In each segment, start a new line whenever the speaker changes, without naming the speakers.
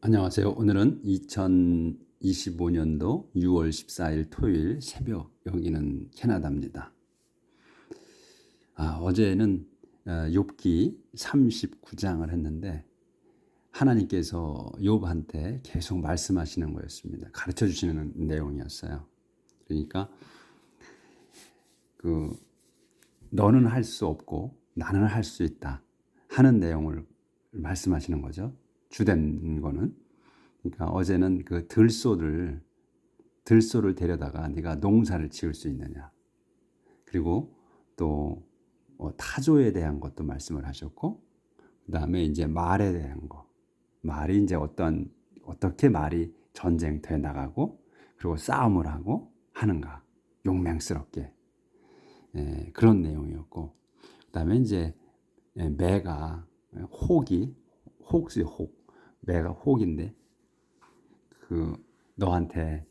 안녕하세요. 오늘은 2025년도 6월 14일 토요일 새벽, 여기는 캐나다입니다. 어제는 욥기 39장을 했는데 하나님께서 욥한테 계속 말씀하시는 거였습니다. 가르쳐 주시는 내용이었어요. 그러니까 너는 할 수 없고 나는 할 수 있다 하는 내용을 말씀하시는 거죠. 주된 거는. 그러니까 어제는 그 들소를 데려다가 네가 농사를 지을 수 있느냐. 그리고 또 타조에 대한 것도 말씀을 하셨고, 그다음에 이제 말에 대한 거. 말이 이제 어떻게 말이 전쟁터에 나가고 그리고 싸움을 하고 하는가. 용맹스럽게. 그런 내용이었고. 그다음에 이제 매가 매가 혹인데 너한테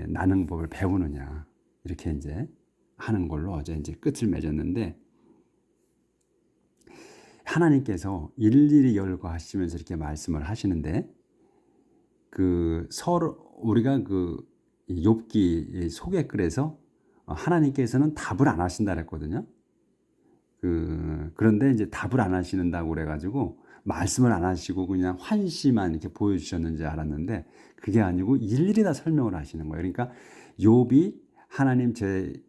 나는 법을 배우느냐, 이렇게 이제 하는 걸로 어제 이제 끝을 맺었는데, 하나님께서 일일이 열거하시면서 이렇게 말씀을 하시는데, 서로 우리가 욥기 소개글에서 하나님께서는 답을 안 하신다 그랬거든요. 그런데 이제 답을 안 하시는다고 그래가지고 말씀을 안 하시고 그냥 환시만 이렇게 보여주셨는지 알았는데, 그게 아니고 일일이 다 설명을 하시는 거예요. 그러니까 욥이 하나님 제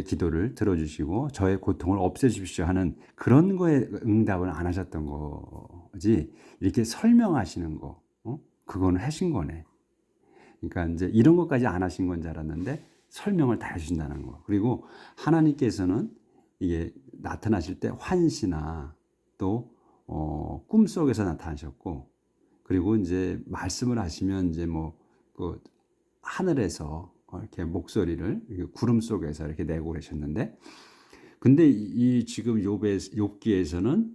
기도를 들어주시고 저의 고통을 없애주십시오 하는 그런 거에 응답을 안 하셨던 거지, 이렇게 설명하시는 거, 그거는 하신 거네. 그러니까 이제 이런 것까지 안 하신 건 줄 알았는데 설명을 다 해주신다는 거. 그리고 하나님께서는 이게 나타나실 때 환시나 또 꿈속에서 나타나셨고, 그리고 이제 말씀을 하시면 이제 하늘에서 이렇게 목소리를 구름 속에서 이렇게 내고 계셨는데, 근데 이 지금 욥기에서는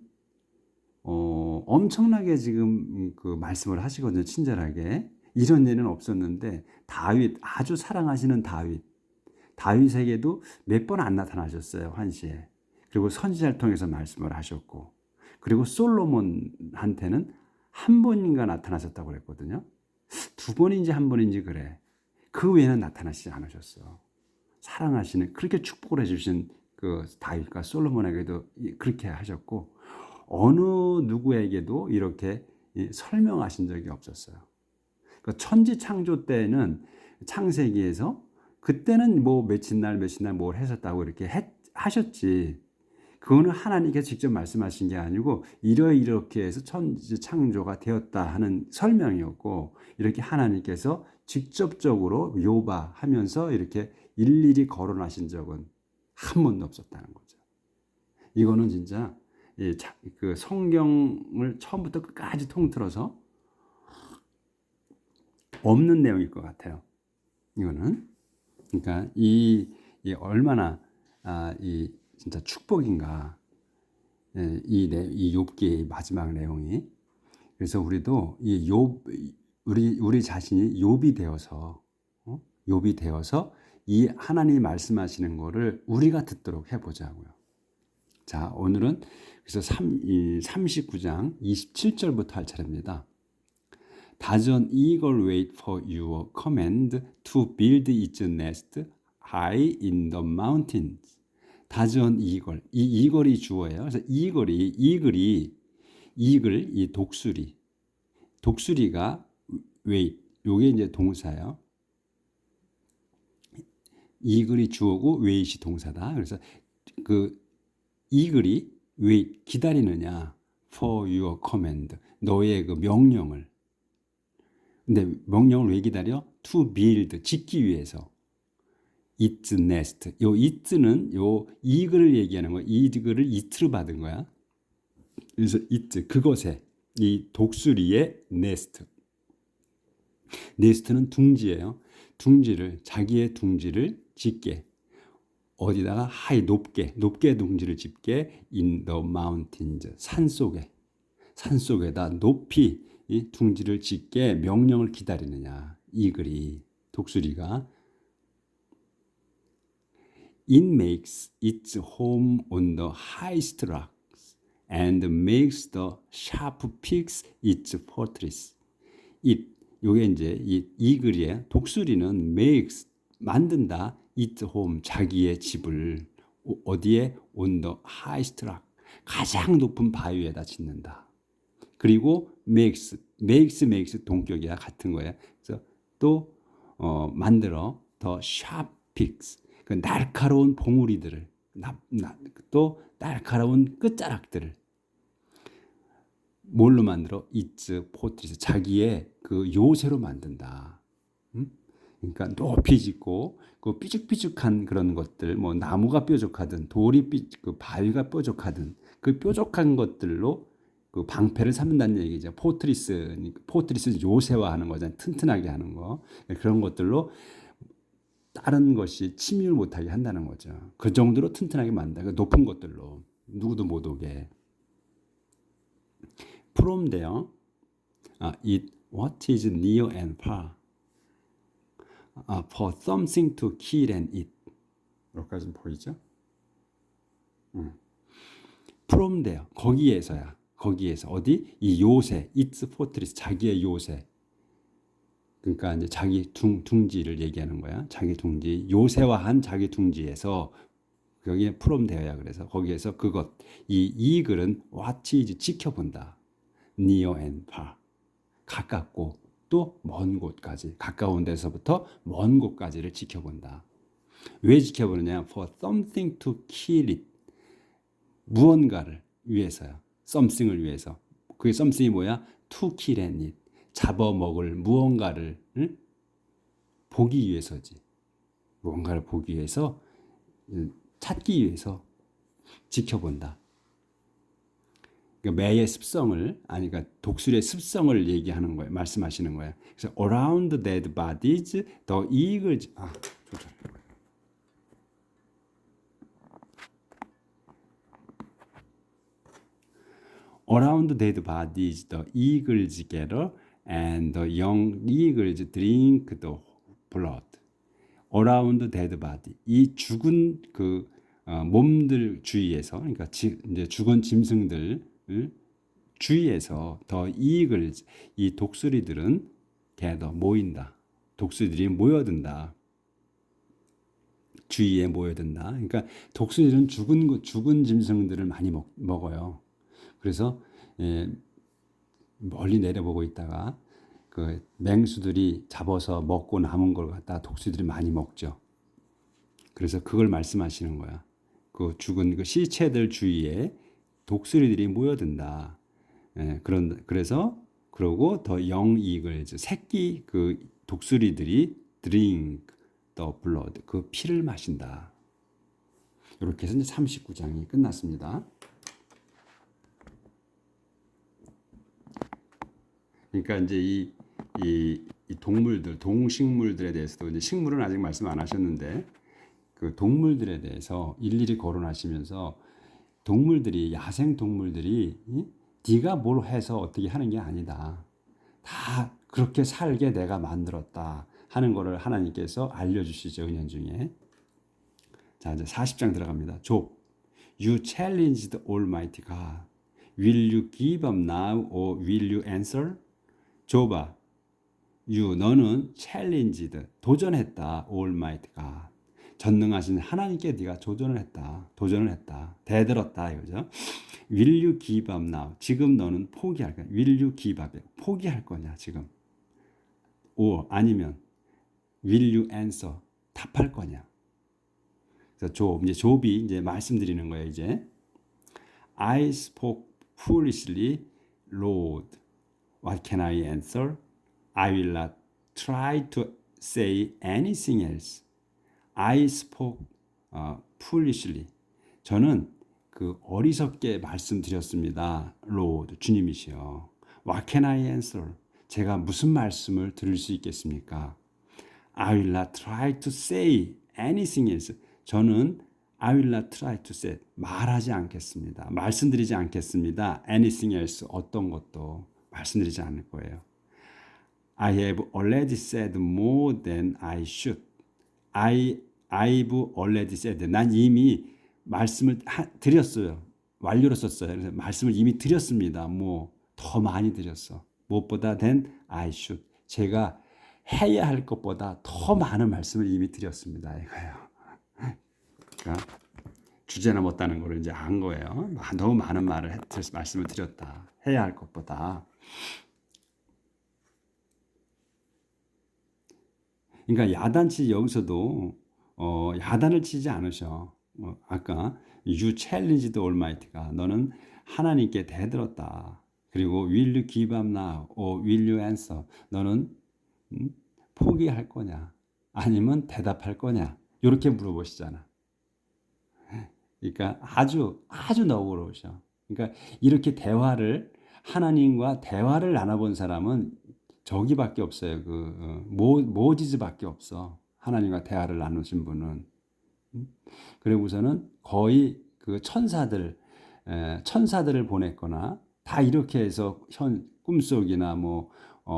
엄청나게 지금 말씀을 하시거든요. 친절하게. 이런 일은 없었는데 다윗, 아주 사랑하시는 다윗에게도 몇 번 안 나타나셨어요, 환시에. 그리고 선지자를 통해서 말씀을 하셨고, 그리고 솔로몬한테는 한 번인가 나타나셨다고 그랬거든요. 두 번인지 한 번인지 그래. 그 외에는 나타나시지 않으셨어. 사랑하시는, 그렇게 축복을 해주신 다윗과 솔로몬에게도 그렇게 하셨고, 어느 누구에게도 이렇게 설명하신 적이 없었어요. 천지 창조 때는 창세기에서 그때는 며칠 날 뭘 하셨다고 이렇게 하셨지. 그거는 하나님께서 직접 말씀하신 게 아니고 이렇게 해서 천지 창조가 되었다 하는 설명이었고, 이렇게 하나님께서 직접적으로 묘바하면서 이렇게 일일이 거론하신 적은 한 번도 없었다는 거죠. 이거는 진짜 성경을 처음부터 끝까지 통틀어서 없는 내용일 것 같아요. 이거는. 그러니까 이 얼마나 이 진짜 축복인가. 이 욥기의 마지막 내용이. 그래서 우리도 우리 자신이 욥이 되어서 이 하나님이 말씀하시는 거를 우리가 듣도록 해보자고요. 자, 오늘은 그래서 39장 27절부터 할 차례입니다. Does an eagle wait for your command to build its nest high in the mountains? Does an eagle, 이 이글이 주어예요. 그래서 이 독수리가 wait, 요게 이제 동사예요. 이글이 주어고 wait이 동사다. 그래서 이글이 wait, 기다리느냐, for your command, 너의 명령을. 근데 명령을 왜 기다려? To build, 짓기 위해서. its nest. 요 it는 요 이글을 얘기하는 거야. 이글을 it로 받은 거야. 그래서 it, 그것에, 이 독수리의 nest. nest는 둥지예요. 자기의 둥지를 짓게. 어디다가 높게 둥지를 짓게. in the mountains, 산속에다 높이 이 둥지를 짓게 명령을 기다리느냐. 독수리가. It makes its home on the highest rocks and makes the sharp peaks its fortress. it 요게 이제 이 글의 독수리는 makes 만든다 it home 자기의 집을 어디에 on the highest rock 가장 높은 바위 위에다 짓는다. 그리고 makes 동격이야 같은 거야. 그래서 또 만들어 더 sharp picks 그 날카로운 봉우리들을 또 날카로운 끝자락들을 뭘로 만들어? its fortress 자기의 그 요새로 만든다. 그러니까 높이 짓고 그 삐죽삐죽한 그런 것들 뭐 나무가 뾰족하든 돌이 그 바위가 뾰족하든 그 뾰족한 것들로 그 방패를 삼는다는 얘기죠. 포트리스 요새화하는 거잖아요. 튼튼하게 하는 거 그런 것들로 다른 것이 침입을 못하게 한다는 거죠. 그 정도로 튼튼하게 만든다. 그 높은 것들로 누구도 못 오게. 프롬데요. What is near and far? For something to kill and eat. 여기까지 보이죠? From there. 거기에서야. 거기에서 어디? 이 요새, its fortress, 자기의 요새. 그러니까 이제 자기 둥지를 얘기하는 거야. 자기 둥지, 요새화한 자기 둥지에서 여기에 from there야. 그래서 거기에서 그것, 이 글은 what is 지켜본다. near and far. 가깝고 또 먼 곳까지 가까운 데서부터 먼 곳까지를 지켜본다. 왜 지켜보느냐? For something to kill it. 무언가를 위해서요. something을 위해서. 그게 something이 뭐야? To kill and eat. 잡아먹을 무언가를 보기 위해서지. 무언가를 보기 위해서 찾기 위해서 지켜본다. 매의 습성을 그러니까 독수리의 습성을 얘기하는 거예요. 말씀하시는 거예요. 그래서 around dead bodies the eagles around dead bodies the eagles gather and the young eagles drink the blood. around dead body 이 죽은 그 몸들 주위에서 그러니까 이제 죽은 짐승들 주위에서 더 이익을 이 독수리들은 gather 모인다. 독수리들이 모여든다. 주위에 모여든다. 그러니까 독수리들은 죽은 짐승들을 많이 먹어요. 그래서 멀리 내려보고 있다가 그 맹수들이 잡아서 먹고 남은 걸 갖다 독수리들이 많이 먹죠. 그래서 그걸 말씀하시는 거야. 그 죽은 그 시체들 주위에 독수리들이 모여든다. 그래서 그러고 더 영 이글 새끼 그 독수리들이 drink the blood 그 피를 마신다. 이렇게 해서 이제 39장이 끝났습니다. 그러니까 이제 이 동물들, 동식물들에 대해서도 이제 식물은 아직 말씀 안 하셨는데 그 동물들에 대해서 일일이 거론하시면서 동물들이 야생 동물들이 네가 뭘 해서 어떻게 하는 게 아니다. 다 그렇게 살게 내가 만들었다 하는 거를 하나님께서 알려주시죠. 은연중에. 자 이제 40장 들어갑니다. 욥 You challenged Almighty God. Will you give up now or will you answer? 욥아 너는 challenged 도전했다. Almighty God. 전능하신 하나님께 네가 도전을 했다. 대들었다 이거죠. Will you give up now? 지금 너는 포기할 거야. Will you give up? 포기할 거냐 지금? 오 아니면 Will you answer? 답할 거냐? 그래서 욥이 이제 말씀드리는 거예요. 이제 I spoke foolishly, Lord. What can I answer? I will not try to say anything else. I spoke foolishly. 저는 그 어리석게 말씀드렸습니다. Lord, 주님이시여. What can I answer? 제가 무슨 말씀을 들을 수 있겠습니까? I will not try to say anything else. 저는 I will not try to say 말하지 않겠습니다. 말씀드리지 않겠습니다. Anything else 어떤 것도 말씀드리지 않을 거예요. I have already said more than I should. I've already said. 난 이미 말씀을 드렸어요. 완료로 썼어요. 그래서 말씀을 이미 드렸습니다. 뭐 더 많이 드렸어. 무엇보다 than I should. 제가 해야 할 것보다 더 많은 말씀을 이미 드렸습니다. 이거예요. 그러니까 주제나 못다는 걸 이제 안 거예요. 너무 많은 말씀을 드렸다. 해야 할 것보다. 그러니까 야단치 여기서도 야단을 치지 않으셔. 아까 you challenge the Almighty가 너는 하나님께 대들었다. 그리고 will you give up now or will you answer? 너는 포기할 거냐? 아니면 대답할 거냐? 이렇게 물어보시잖아. 그러니까 아주 너그러우셔. 그러니까 이렇게 하나님과 대화를 나눠본 사람은 저기밖에 없어요. 모지즈밖에 없어. 하나님과 대화를 나누신 분은. 그리고서는 거의 그 천사들을 보냈거나 다 이렇게 해서 꿈속이나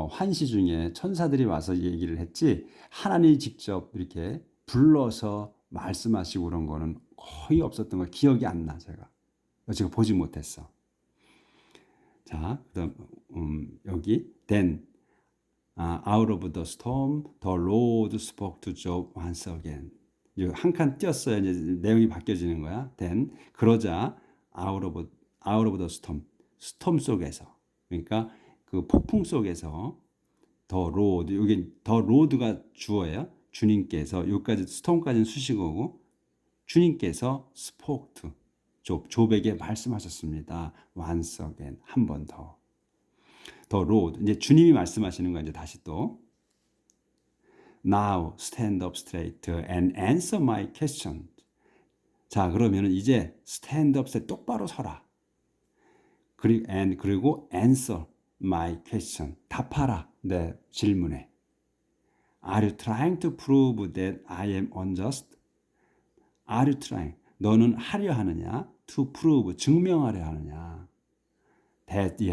환시 중에 천사들이 와서 얘기를 했지, 하나님이 직접 이렇게 불러서 말씀하시고 그런 거는 거의 없었던 거 기억이 안 나. 제가 보지 못했어. 자, 그다음 여기 then out of the storm the Lord spoke to Job once again. 한 칸 띄었어요. 이제 내용이 바뀌어지는 거야. then 그러자 out of the storm 속에서, 그러니까 그 폭풍 속에서 the Lord, 여기 the Lord가 주어예요. 주님께서, 여기까지 storm까지는 수식어고, 주님께서 spoke to 욥에게 말씀하셨습니다. once again, 한 번 더. The Lord, 이제 주님이 말씀하시는 거야. 이제 다시 또 Now stand up straight and answer my question. 자, 그러면은 이제 stand up straight, 똑바로 서라. 그리고 answer my question, 답하라 내 질문에. Are you trying to prove that I am unjust? Are you trying? 너는 하려 하느냐? To prove, 증명하려 하느냐? That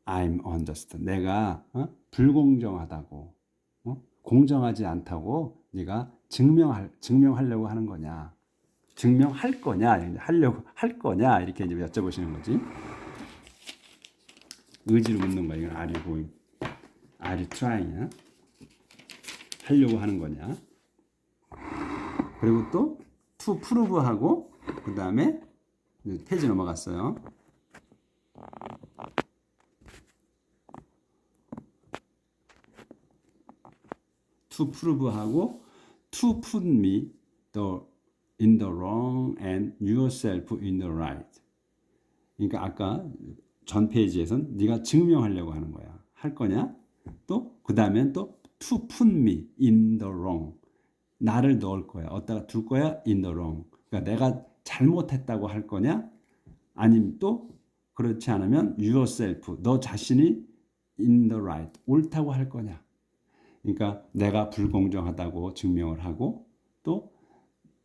I'm unjust. 내가 불공정하다고, 공정하지 않다고 네가 증명하려고 하는 거냐? 증명할 거냐? 하려고 할 거냐? 이렇게 이제 여쭤보시는 거지. 의지로 묻는 거야. 이건 are you trying? 하려고 하는 거냐? 그리고 또 to prove하고 그 다음에 페이지 넘어갔어요. to prove하고 to put me in the wrong and yourself in the right. 그러니까 아까 전 페이지에선 네가 증명하려고 하는 거야. 할 거냐? 또 그 다음엔 또 to put me in the wrong. 나를 넣을 거야. 어디다가 둘 거야? in the wrong. 그러니까 내가 잘못했다고 할 거냐? 아니면 또 그렇지 않으면 yourself, 너 자신이 in the right, 옳다고 할 거냐? 그러니까 내가 불공정하다고 증명을 하고, 또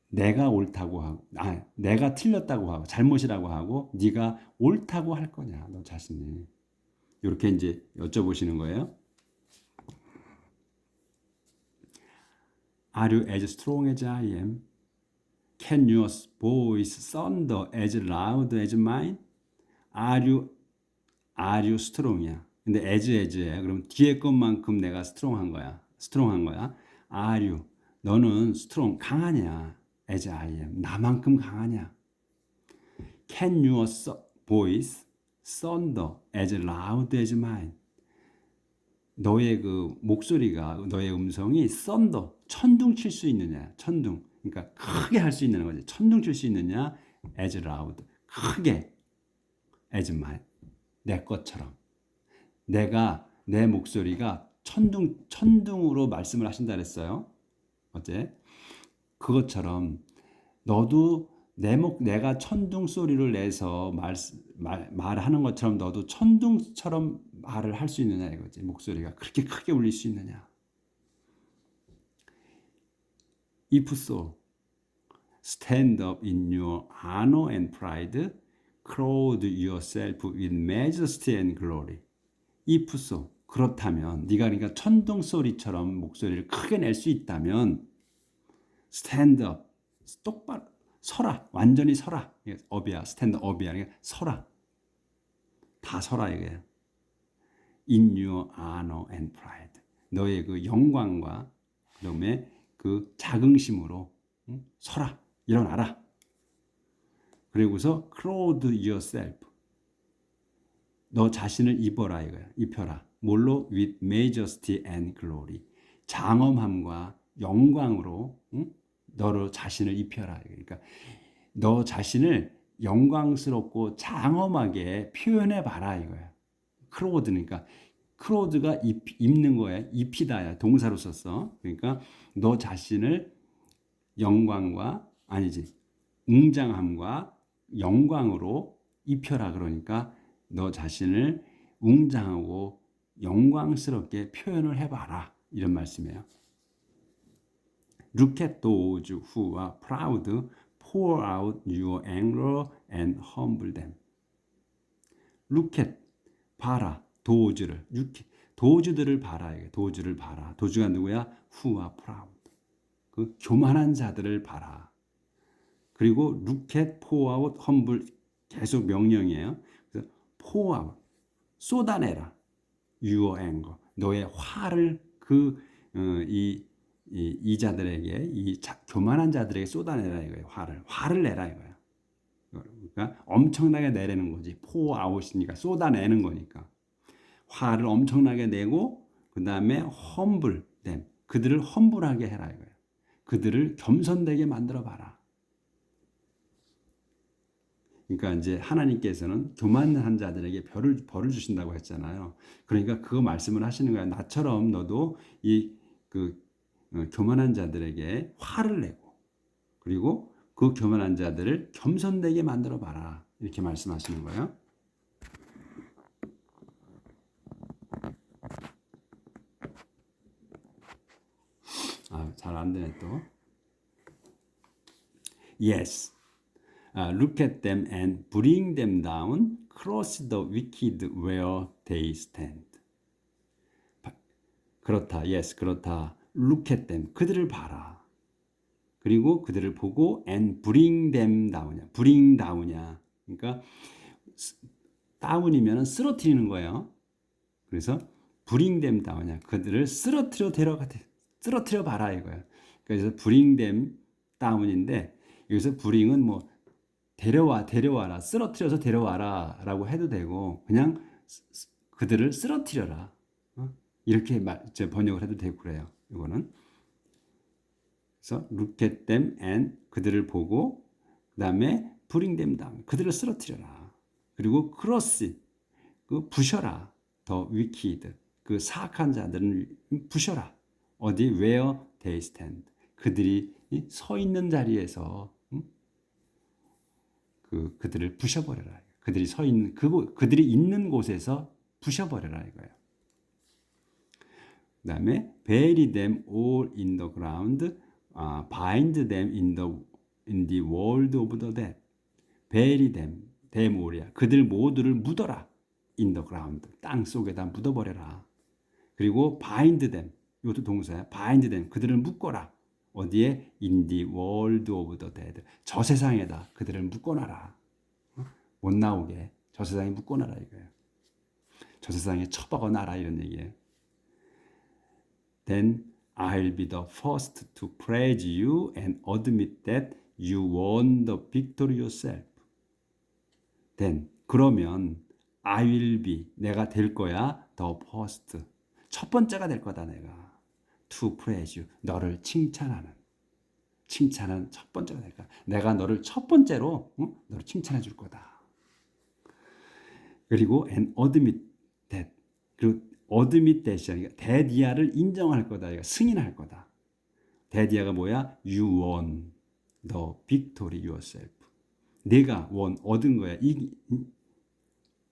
내가 옳다고 하고, 내가 틀렸다고 하고, 잘못이라고 하고, 네가 옳다고 할 거냐, 너 자신이. 이렇게 이제 여쭤보시는 거예요. Are you as strong as I am? Can your voice thunder as loud as mine? Are you strong이야. 근데 as에 그럼 뒤에 것만큼 내가 strong한 거야. Are you, 너는 strong, 강하냐? as I am, 나만큼 강하냐? Can your voice thunder as loud as mine? 너의 그 목소리가, 너의 음성이 thunder, 천둥 칠 수 있느냐? 천둥, 그러니까 크게 할 수 있는 거지. 천둥 칠 수 있느냐? as loud, 크게, as mine, 내 것처럼. 내 목소리가 천둥으로 말씀을 하신다 그랬어요. 어제 그것처럼 너도 내가 천둥 소리를 내서 말하는 것처럼 너도 천둥처럼 말을 할 수 있느냐 이거지. 목소리가 그렇게 크게 울릴 수 있느냐. If so, stand up in your honor and pride, clothe yourself with majesty and glory. If so, 그렇다면 네가 그러니까 천둥 소리처럼 목소리를 크게 낼 수 있다면 stand up, 똑바로 서라, 완전히 서라. 업이야, 스탠드 업이야. 그러니까 서라, 다 서라 이거예요. in your honor and pride. 너의 그 영광과 그다음에 그 자긍심으로 서라, 일어나라. 그리고서 clothe yourself. 너 자신을 입어라 이거야. 입혀라. 뭘로? with majesty and glory. 장엄함과 영광으로 너를 자신을 입혀라. 그러니까 너 자신을 영광스럽고 장엄하게 표현해 봐라 이거야. clothe니까 clothe가 입는 거야. 입히다야. 동사로 썼어. 그러니까 너 자신을 영광과 아니지. 웅장함과 영광으로 입혀라. 그러니까 너 자신을 웅장하고 영광스럽게 표현을 해봐라. 이런 말씀이에요. Look at those who are proud, pour out your anger and humble them. Look at, 봐라. 도주를, 도주들을 봐라. 도주를 봐라. 도주가 누구야? Who are proud. 그 교만한 자들을 봐라. 그리고 look at, pour out, humble 계속 명령이에요. 그래서 pour out, 쏟아내라. Your anger, 너의 화를 이 자들에게, 교만한 자들에게 쏟아내라 이거예요. 화를 내라 이거야. 그러니까 엄청나게 내라는 거지. pour out이니까 쏟아내는 거니까. 화를 엄청나게 내고 그 다음에 humble them, 그들을 험불하게 해라 이거야. 그들을 겸손되게 만들어 봐라. 그러니까 이제 하나님께서는 교만한 자들에게 벌을 주신다고 했잖아요. 그러니까 그거 말씀을 하시는 거야. 나처럼 너도 교만한 자들에게 화를 내고 그리고 그 교만한 자들을 겸손되게 만들어 봐라. 이렇게 말씀하시는 거예요. 잘 안 되네 또. Yes. Look at them and bring them down, cross the wicked where they stand. 그렇다. Yes, 그렇다. Look at them. 그들을 봐라. 그리고 그들을 보고 and bring them down이야. bring down이야. 그러니까 down이면 쓰러뜨리는 거예요. 그래서 bring them down이야. 그들을 쓰러뜨려 봐라 이거야. 그래서 bring them down인데 여기서 bring은 뭐 데려와라, 쓰러뜨려서 데려와라 라고 해도 되고 그냥 그들을 쓰러뜨려라. 이렇게 번역을 해도 되고 그래요. 이거는. 그래서 look at them and 그들을 보고 그 다음에 bring them down, 그들을 쓰러뜨려라. 그리고 cross, 부셔라. the wicked, 그 사악한 자들은 부셔라. 어디? where they stand, 그들이 서 있는 자리에서 그들을 부셔버려라. 그들이 서 있는 그들이 있는 곳에서 부셔버려라 이거예요. 그다음에 bury them all in the ground, bind them in the world of the dead. bury them, them all이야. 그들 모두를 묻어라. in the ground, 땅 속에다 묻어버려라. 그리고 bind them, 이것도 동사야. bind them, 그들을 묶어라. 어디에? in the world of the dead, 저 세상에다 그들을 묶어놔라. 못 나오게 저 세상에 묶어놔라 이거예요. 저 세상에 처박아 놔라 이런 얘기예요. Then I'll be the first to praise you and admit that you won the victory yourself. Then, 그러면 I will be, 내가 될 거야. the first, 첫 번째가 될 거다 내가. to praise you, 너를 칭찬하는 첫 번째가 될 거야. 내가 너를 첫 번째로 너를 칭찬해 줄 거다. 그리고 and admit that, 그리고 admit that이야. 대디아를 인정할 거다. 승인할 거다. 대디아가 뭐야? You won the victory yourself. 내가 얻은 거야.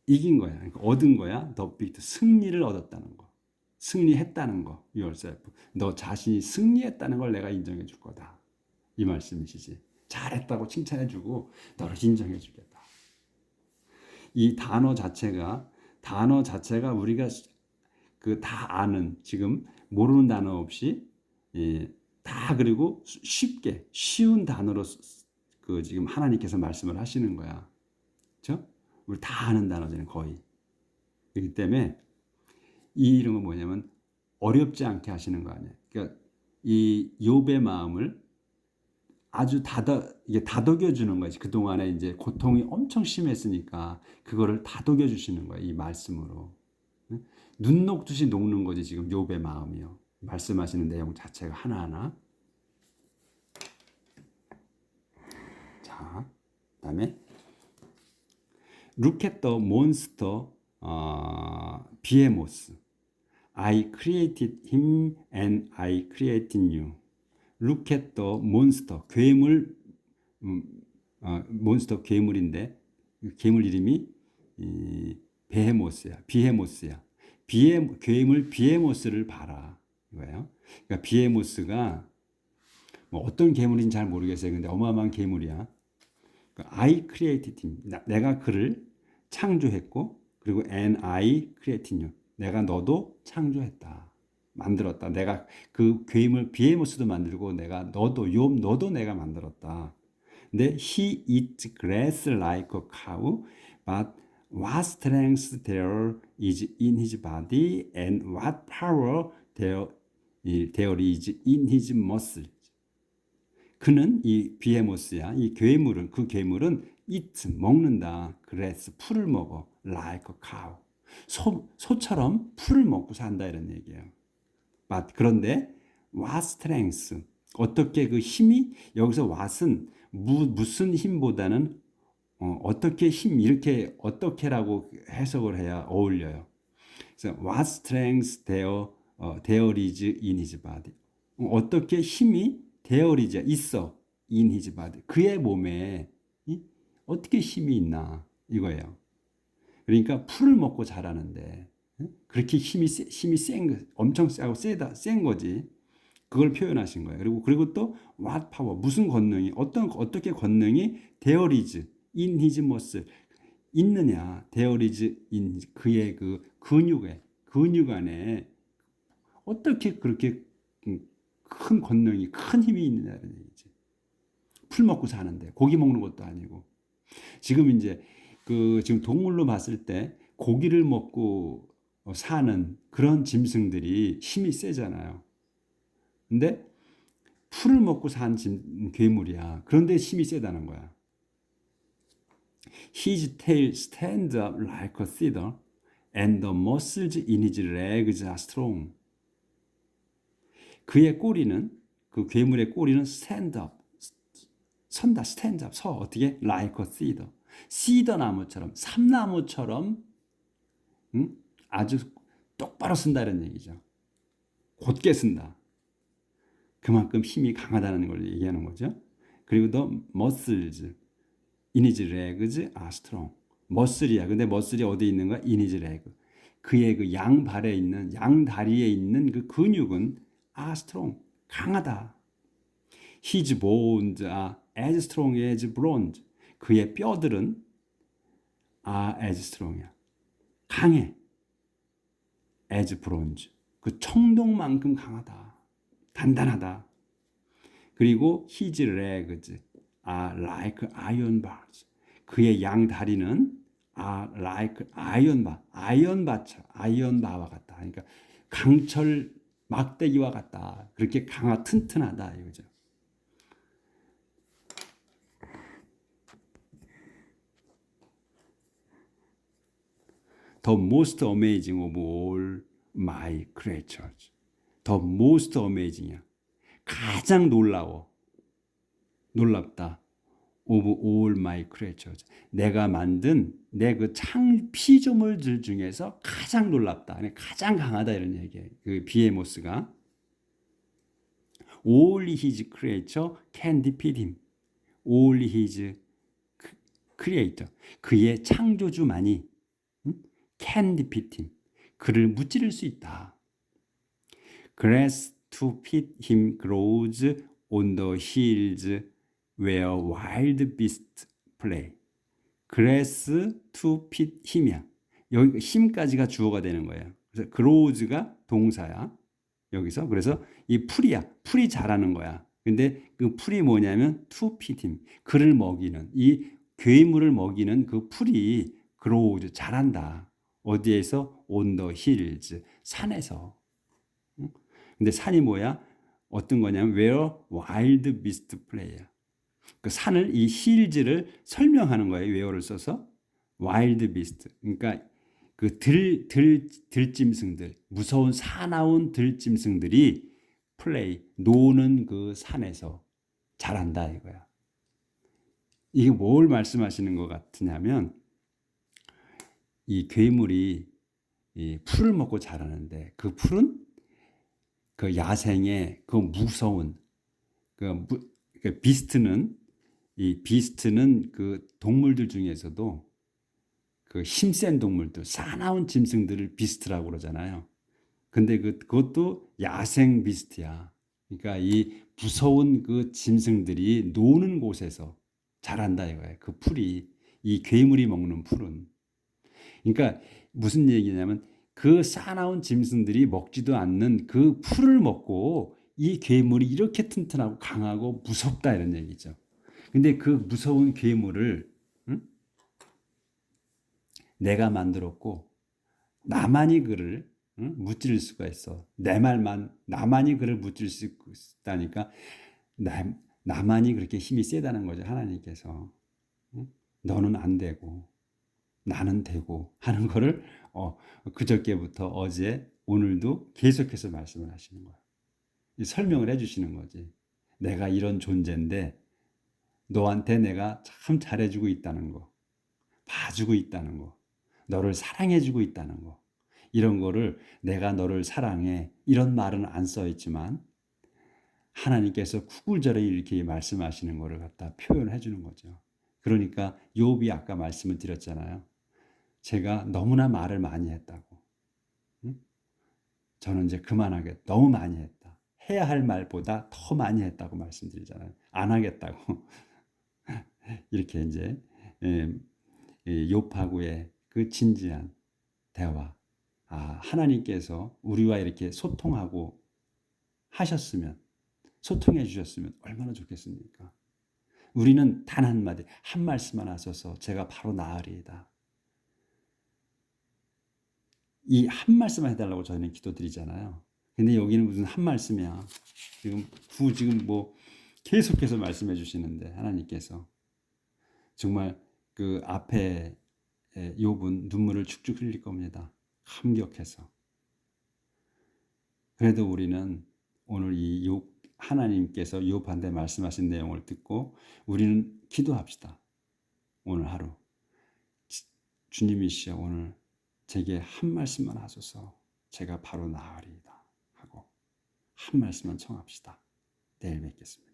이긴 거야. 그러니까 얻은 거야. the victory, 승리를 얻었다는 거. 승리했다는 거. yourself. 너 자신이 승리했다는 걸 내가 인정해 줄 거다. 이 말씀이시지. 잘했다고 칭찬해 주고 너를 인정해 주겠다. 이 단어 자체가 우리가 다 아는, 지금 모르는 단어 없이 다, 그리고 쉽게 쉬운 단어로 지금 하나님께서 말씀을 하시는 거야. 그렇죠? 우리 다 아는 단어잖아요, 거의. 그렇기 때문에 이런 건 뭐냐면 어렵지 않게 하시는 거 아니에요. 그러니까 이 욥의 마음을 아주 이게 다독여 주는 거지. 그동안에 이제 고통이 엄청 심했으니까 그거를 다독여 주시는 거예요. 이 말씀으로. 눈 녹듯이 녹는 거지 지금 욥의 마음이요. 말씀하시는 내용 자체가 하나하나. 자, 그다음에 Look at the monster, behemoth. I created him and I created you. Look at the monster. 괴물, 몬스터 괴물인데 괴물 이름이 베헤모스야. 비헤모스야. 괴물 비헤모스를 봐라. 이거예요. 그러니까 비헤모스가 뭐 어떤 괴물인지 잘 모르겠어요. 근데 어마어마한 괴물이야. 그러니까 I created him. 내가 그를 창조했고, 그리고 and I created you. 내가 너도 창조했다. 만들었다. 내가 그 괴물 비헤모스도 만들고 내가 너도 욥 너도 내가 만들었다. 근데 he eats grass like a cow, but what strength there is in his body and what power there is in his muscle. 그는 이 비헤모스야. 이 괴물은 그 괴물은 eat 먹는다. grass 풀을 먹어. like a cow. 소처럼 풀을 먹고 산다 이런 얘기예요. But 그런데 what strength 어떻게 그 힘이 여기서 what은 무슨 힘보다는 어떻게 힘 이렇게 어떻게라고 해석을 해야 어울려요. 그래서 what strength there is in his body. 어떻게 힘이 there is 있어 in his body. 그의 몸에 어떻게 힘이 있나 이거예요. 그러니까 풀을 먹고 자라는데 그렇게 힘이 센 거, 엄청 세고 센 거지. 그걸 표현하신 거예요. 그리고 또 what power 무슨 권능이 어떻게 권능이 there is in his muscle 있느냐. there is in 그의 그 근육 안에 어떻게 그렇게 큰 권능이 큰 힘이 있느냐는 얘기지. 풀 먹고 사는데 고기 먹는 것도 아니고 지금 이제 지금 동물로 봤을 때 고기를 먹고 사는 그런 짐승들이 힘이 세잖아요. 근데 풀을 먹고 산 괴물이야. 그런데 힘이 세다는 거야. His tail stands up like a cedar, and the muscles in his legs are strong. 그의 꼬리는 그 괴물의 꼬리는 stand up, 선다, stand up, 어떻게? like a cedar. 시더 나무처럼 삼나무처럼 아주 똑바로 쓴다는 얘기죠. 곧게 쓴다. 그만큼 힘이 강하다는 걸 얘기하는 거죠. 그리고 the muscles in his legs are strong. 머슬이야. 근데 머슬이 어디 있는가? in his leg. 그의 그 양발에 있는 양다리에 있는 그 근육은 are strong. 강하다. His bones are as strong as bronze. 그의 뼈들은 are as strong이야. 강해. as bronze. 그 청동만큼 강하다. 단단하다. 그리고 his legs are like iron bars. 그의 양다리는 are like iron bar. 아이언바와 같다. 그러니까 강철 막대기와 같다. 그렇게 튼튼하다 이거죠. The most amazing of all my creatures. The most amazing이야. 가장 놀랍다. Of all my creatures. 내가 만든 내 그 피조물들 중에서 가장 놀랍다. 가장 강하다 이런 얘기예요. 그 비헤모스가. Only his creature can defeat him. Only his creator. 그의 창조주만이 can defeat him. 그를 무찌를 수 있다. Grass to feed him grows on the hills where wild beasts play. Grass to feed him이야. 여기 힘까지가 주어가 되는 거예요. 그래서 grows가 동사야. 여기서 그래서 이 풀이 자라는 거야. 근데 그 풀이 뭐냐면 to feed him. 그를 먹이는 이 괴물을 먹이는 그 풀이 grows 자란다. 어디에서? On the hills. 산에서. 응? 근데 산이 뭐야? 어떤 거냐면 where wild beast play. 그 산을 이 hills를 설명하는 거예요. where를 써서 wild beast. 그러니까 그 들짐승들, 무서운 사나운 들짐승들이 플레이, 노는 그 산에서 자란다 이거야. 이게 뭘 말씀하시는 것 같으냐면 이 괴물이 이 풀을 먹고 자라는데 그 풀은 그 야생의 그 무서운 그 비스트는 이 비스트는 그 동물들 중에서도 그 힘센 동물들, 사나운 짐승들을 비스트라고 그러잖아요. 근데 그것도 야생 비스트야. 그러니까 이 무서운 그 짐승들이 노는 곳에서 자란다 이거예요. 그 풀이, 이 괴물이 먹는 풀은. 그러니까 무슨 얘기냐면 그 사나운 짐승들이 먹지도 않는 그 풀을 먹고 이 괴물이 이렇게 튼튼하고 강하고 무섭다 이런 얘기죠. 근데 그 무서운 괴물을 응? 내가 만들었고 나만이 그를 무찌를 수가 있어. 내 말만 나만이 그를 무찌를 수 있다니까 나만이 그렇게 힘이 세다는 거죠. 하나님께서 너는 안 되고 나는 되고 하는 거를 그저께부터 어제 오늘도 계속해서 말씀을 하시는 거예요. 설명을 해주시는 거지. 내가 이런 존재인데 너한테 내가 참 잘해주고 있다는 거, 봐주고 있다는 거, 너를 사랑해주고 있다는 거. 이런 거를 내가 너를 사랑해 이런 말은 안 써 있지만 하나님께서 구구절에 이렇게 말씀하시는 거를 갖다 표현해 주는 거죠. 그러니까 욥이 아까 말씀을 드렸잖아요. 제가 너무나 말을 많이 했다고. 응? 저는 이제 그만하겠다. 너무 많이 했다. 해야 할 말보다 더 많이 했다고 말씀드리잖아요. 안 하겠다고. 이렇게 이제 욥하고의 그 진지한 대화. 하나님께서 우리와 이렇게 소통하고 하셨으면, 소통해 주셨으면 얼마나 좋겠습니까? 우리는 단 한마디, 한 말씀만 하셔서 제가 바로 나으리이다. 이 한 말씀만 해달라고 저희는 기도드리잖아요. 근데 여기는 무슨 한 말씀이야. 지금 뭐 계속해서 말씀해 주시는데 하나님께서 정말 그 앞에 욥은 눈물을 축축 흘릴 겁니다. 감격해서. 그래도 우리는 오늘 이 욥 하나님께서 욥한테 말씀하신 내용을 듣고 우리는 기도합시다. 오늘 하루 주님이시여 오늘 제게 한 말씀만 하소서 제가 바로 나으리이다 하고 한 말씀만 청합시다. 내일 뵙겠습니다.